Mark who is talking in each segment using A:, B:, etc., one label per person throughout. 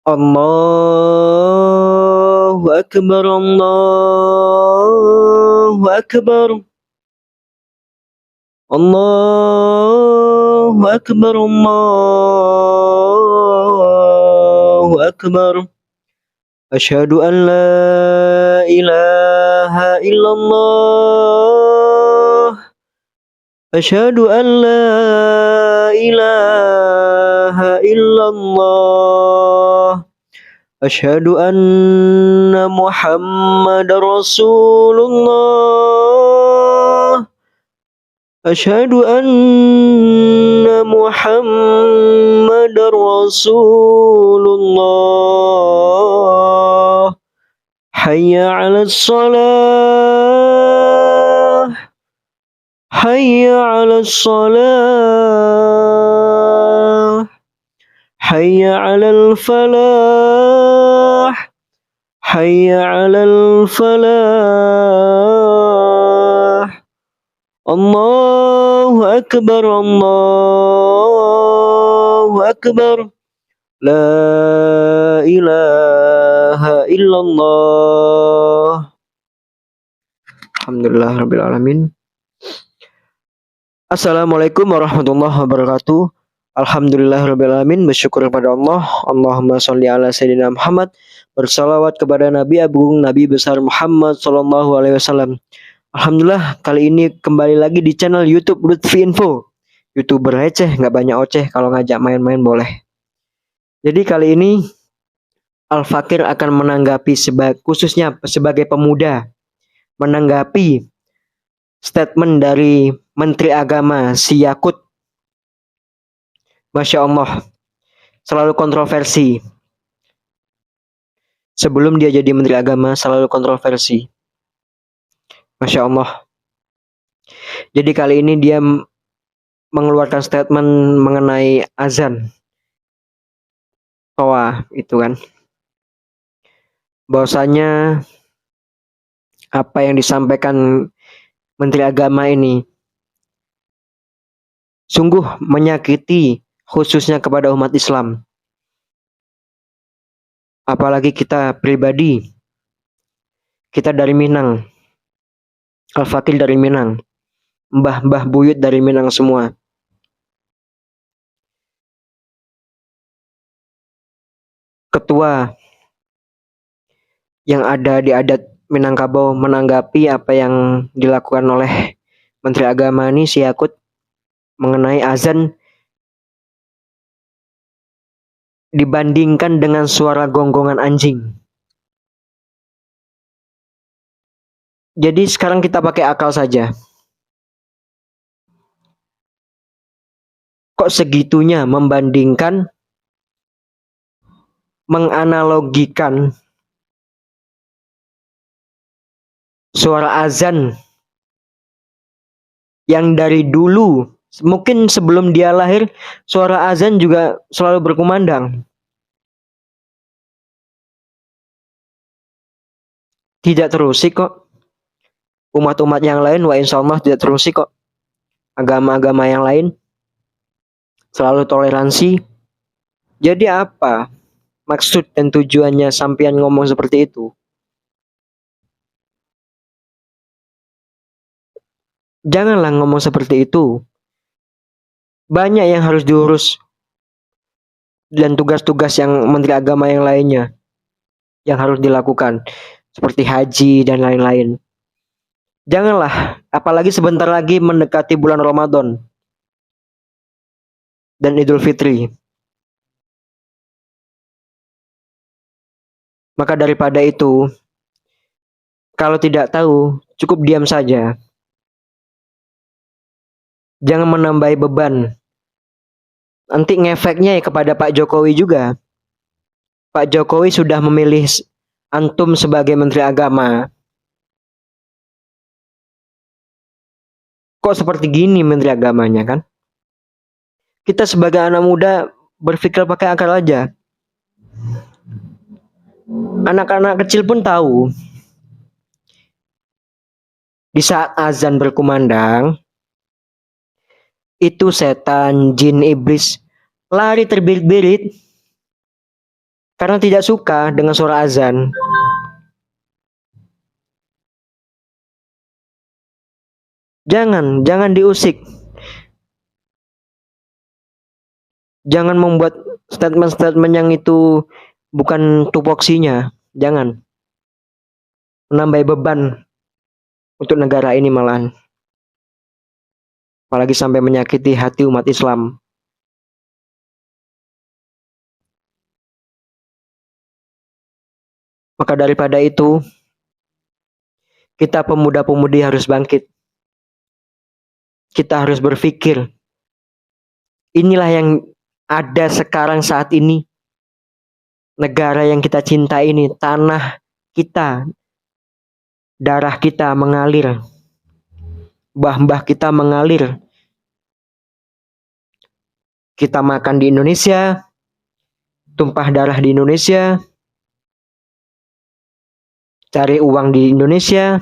A: Allahu Akbar, Allahu Akbar, Allahu Akbar, Allahu Akbar. Asyhadu an la ilaha illallah. Asyhadu an la ilaha illallah. Asyhadu anna Muhammadar Rasulullah. Asyhadu anna Muhammadar Rasulullah. Hayya 'alas shalah. Hayya 'alas shalah. Hayya 'alal falah. Hayya 'alal falah. Allahu Akbar, Allahu Akbar. La ilaha illallah. Alhamdulillah Rabbil Alamin. Assalamualaikum warahmatullahi wabarakatuh. Alhamdulillah Rabbil Alamin. Bersyukur kepada Allah. Allahumma sholli ala Sayyidina Muhammad. Bersalawat kepada Nabi Agung, Nabi besar Muhammad sallallahu alaihi wasallam. Alhamdulillah, kali ini kembali lagi di channel YouTube Lutfi Info. YouTuber receh, nggak banyak oceh, kalau ngajak main-main boleh. Jadi kali ini Al-Fakir akan menanggapi khususnya sebagai pemuda, menanggapi statement dari Menteri Agama si Yakut. Masya Allah, selalu kontroversi. Sebelum dia jadi Menteri Agama selalu kontroversi. Masya Allah. Jadi kali ini dia mengeluarkan statement mengenai azan. Wah, itu kan. Bahwasanya apa yang disampaikan Menteri Agama ini sungguh menyakiti khususnya kepada umat Islam. Apalagi kita pribadi. Kita dari Minang. Al-Fakir dari Minang. Mbah-mbah buyut dari Minang semua. Ketua yang ada di adat Minangkabau menanggapi apa yang dilakukan oleh Menteri Agama ini si Yakut mengenai azan dibandingkan dengan suara gonggongan anjing. Jadi sekarang kita pakai akal saja. Kok segitunya membandingkan, menganalogikan suara azan yang dari dulu, mungkin sebelum dia lahir, suara azan juga selalu berkumandang. Tidak terusik kok. Umat-umat yang lain, wa insyaallah tidak terusik kok. Agama-agama yang lain selalu toleransi. Jadi apa maksud dan tujuannya sampean ngomong seperti itu? Janganlah ngomong seperti itu. Banyak yang harus diurus dan tugas-tugas yang Menteri Agama yang lainnya yang harus dilakukan, seperti haji dan lain-lain. Janganlah, apalagi sebentar lagi mendekati bulan Ramadan dan Idul Fitri. Maka daripada itu, kalau tidak tahu, cukup diam saja. Jangan menambah beban. Nanti ngefeknya ya kepada Pak Jokowi juga. Pak Jokowi sudah memilih antum sebagai Menteri Agama. Kok seperti gini Menteri Agamanya kan? Kita sebagai anak muda berpikir pakai akal aja. Anak-anak kecil pun tahu. Di saat azan berkumandang, itu setan, jin, iblis lari terbirit-birit. karena tidak suka dengan suara azan. Jangan diusik. Jangan membuat statement-statement yang itu bukan tupoksinya. Jangan menambah beban untuk negara ini malahan. Apalagi sampai menyakiti hati umat Islam. Maka daripada itu, kita pemuda-pemudi harus bangkit. Kita harus berpikir, inilah yang ada sekarang saat ini. Negara yang kita cintai ini, tanah kita, darah kita mengalir. Mbah-mbah kita mengalir. Kita makan di Indonesia, tumpah darah di Indonesia, cari uang di Indonesia,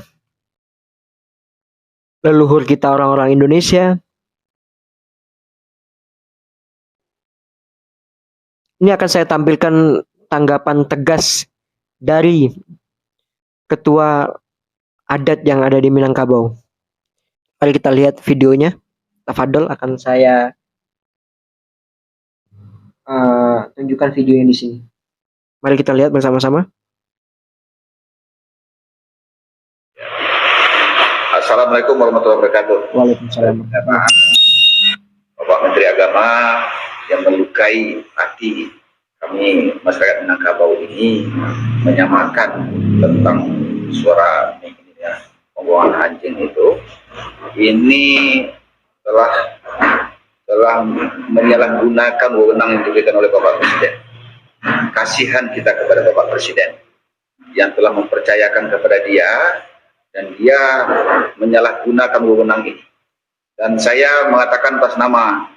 A: leluhur kita orang-orang Indonesia. Ini akan saya tampilkan tanggapan tegas dari ketua adat yang ada di Minangkabau. Mari kita lihat videonya. Tafadol, akan saya tunjukkan videonya di sini. Mari kita lihat bersama-sama.
B: Assalamualaikum warahmatullahi wabarakatuh.
A: Waalaikumsalam.
B: Bapak Menteri Agama yang melukai hati kami masyarakat Minangkabau ini menyamakan tentang suara ini ya, pembuangan anjing itu, ini telah menyalahgunakan wewenang yang diberikan oleh Bapak Presiden. Kasihan kita kepada Bapak Presiden yang telah mempercayakan kepada dia dan dia menyalahgunakan wewenang ini. Dan saya mengatakan atas nama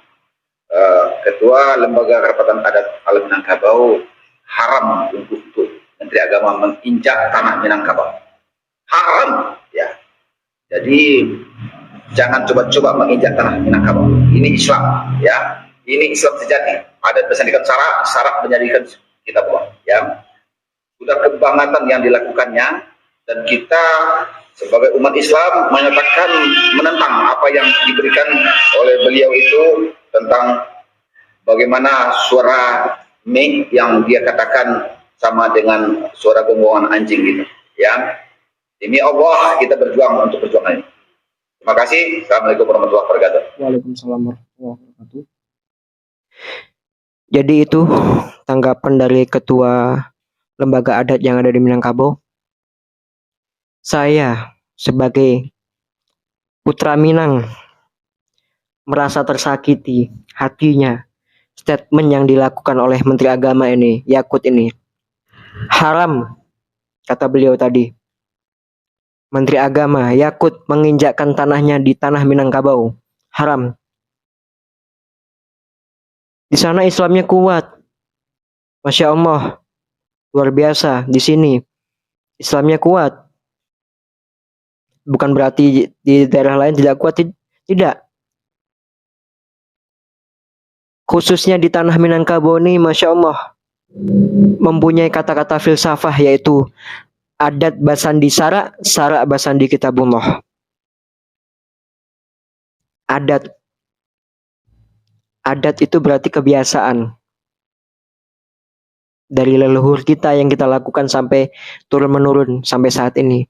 B: Ketua Lembaga Rapatan Adat Alam Minangkabau, haram untuk Menteri Agama menginjak tanah Minangkabau. Haram, ya. Jadi jangan coba-coba menginjak tanah Minangkabau. Ini Islam, ya. Ini Islam sejati. Adat bersandingan syarat menjadikan kita buang, ya. Sudah kebangatan yang dilakukannya, dan kita sebagai umat Islam menyatakan menentang apa yang diberikan oleh beliau itu tentang bagaimana suara mic yang dia katakan sama dengan suara gonggongan anjing gitu, ya. Demi Allah kita berjuang untuk perjuangan ini. Terima kasih. Assalamualaikum warahmatullahi wabarakatuh.
A: Waalaikumsalam warahmatullahi wabarakatuh. Jadi itu tanggapan dari ketua lembaga adat yang ada di Minangkabau. Saya sebagai putra Minang merasa tersakiti hatinya statement yang dilakukan oleh Menteri Agama ini, Yakut ini. Haram, kata beliau tadi. Menteri Agama Yakut menginjakkan tanahnya di tanah Minangkabau. Haram. Di sana Islamnya kuat. Masya Allah. Luar biasa di sini. Islamnya kuat. Bukan berarti di daerah lain tidak kuat, tidak. Khususnya di tanah Minangkabau ini, Masya Allah, mempunyai kata-kata filsafah, yaitu adat basandi sara, sara basandi kitabullah. Adat itu berarti kebiasaan dari leluhur kita yang kita lakukan sampai turun menurun sampai saat ini.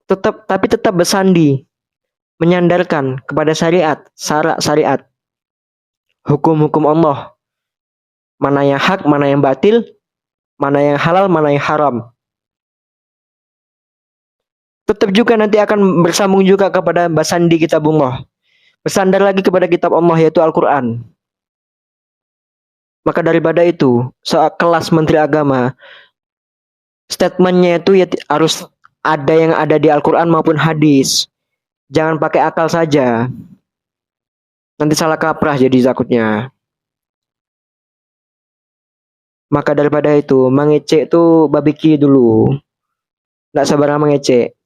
A: Tapi tetap bersandi, menyandarkan kepada syariat, sara syariat, hukum-hukum Allah. Mana yang hak, mana yang batil, mana yang halal, mana yang haram. Tetap juga nanti akan bersambung juga kepada basandi kitabullah. Bersandar lagi kepada kitab Allah, yaitu Al-Quran. Maka daripada itu, soal kelas Menteri Agama, statementnya itu ya harus ada yang ada di Al-Quran maupun hadis. Jangan pakai akal saja. Nanti salah kaprah jadi takutnya. Maka daripada itu, mengecek itu babiki dulu. Nggak sabar mengecek.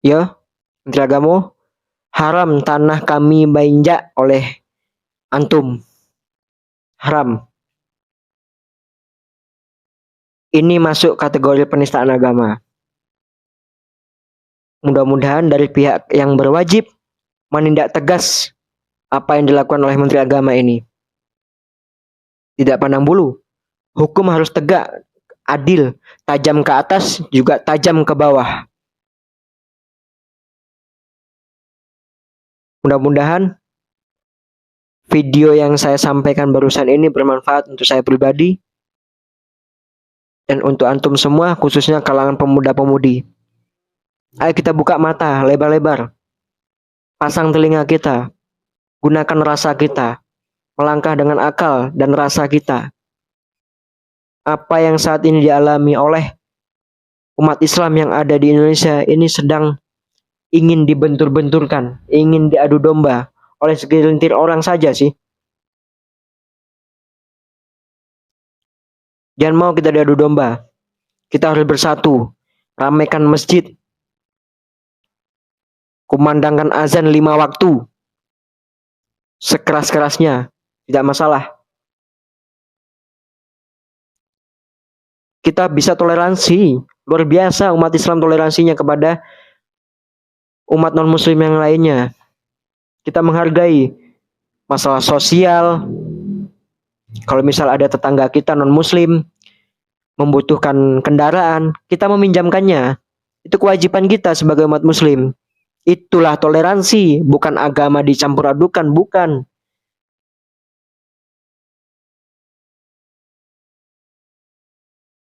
A: Ya, Menteri Agama, haram tanah kami bainjak oleh antum. Haram. ini masuk kategori penistaan agama. Mudah-mudahan dari pihak yang berwajib menindak tegas apa yang dilakukan oleh Menteri Agama ini. Tidak pandang bulu. Hukum harus tegak, adil, tajam ke atas, juga tajam ke bawah. Mudah-mudahan video yang saya sampaikan barusan ini bermanfaat untuk saya pribadi dan untuk antum semua, khususnya kalangan pemuda-pemudi. Ayo kita buka mata lebar-lebar, pasang telinga kita, gunakan rasa kita, melangkah dengan akal dan rasa kita. Apa yang saat ini dialami oleh umat Islam yang ada di Indonesia ini sedang ingin dibentur-benturkan, ingin diadu domba oleh segelintir orang saja sih. Jangan mau kita diadu domba. Kita harus bersatu, ramaikan masjid, kumandangkan azan 5 waktu, sekeras-kerasnya, tidak masalah. Kita bisa toleransi, luar biasa umat Islam toleransinya kepada umat non-muslim yang lainnya. Kita menghargai masalah sosial. Kalau misal ada tetangga kita non-muslim membutuhkan kendaraan, kita meminjamkannya. Itu kewajiban kita sebagai umat muslim. Itulah toleransi, bukan agama dicampur adukan, bukan.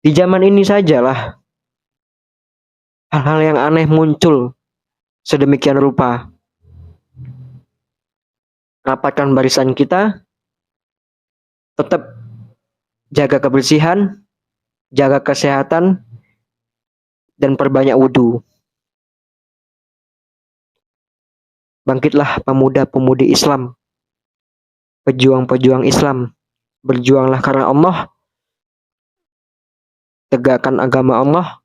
A: Di zaman ini sajalah hal-hal yang aneh muncul sedemikian rupa. Rapatkan barisan kita, tetap jaga kebersihan, jaga kesehatan, dan perbanyak wudhu. Bangkitlah pemuda-pemudi Islam, pejuang-pejuang Islam. Berjuanglah karena Allah, tegakkan agama Allah,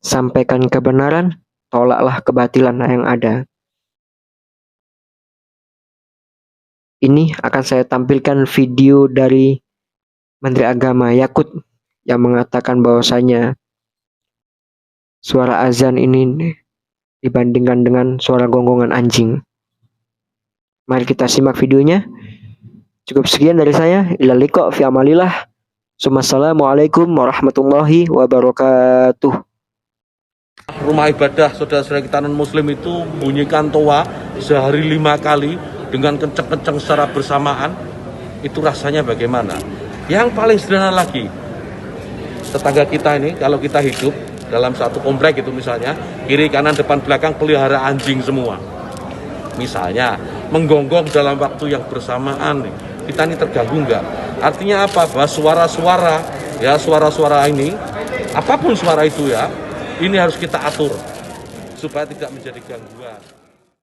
A: sampaikan kebenaran, tolaklah kebatilan yang ada. Ini akan saya tampilkan video dari Menteri Agama Yakut yang mengatakan bahwasanya suara azan ini dibandingkan dengan suara gonggongan anjing. Mari kita simak videonya. Cukup sekian dari saya. Ila liqa fi amalillah. Assalamualaikum warahmatullahi wabarakatuh.
C: Rumah ibadah saudara-saudara kita non-muslim itu bunyikan toa sehari 5 kali dengan kenceng-kenceng secara bersamaan. Itu rasanya bagaimana? Yang paling sederhana lagi, tetangga kita ini kalau kita hidup dalam satu komplek itu misalnya, kiri kanan depan belakang pelihara anjing semua. Misalnya menggonggong dalam waktu yang bersamaan, kita ini terganggu enggak? Artinya apa? Bahwa suara-suara ini, apapun suara itu ya, ini harus kita atur supaya tidak menjadi gangguan.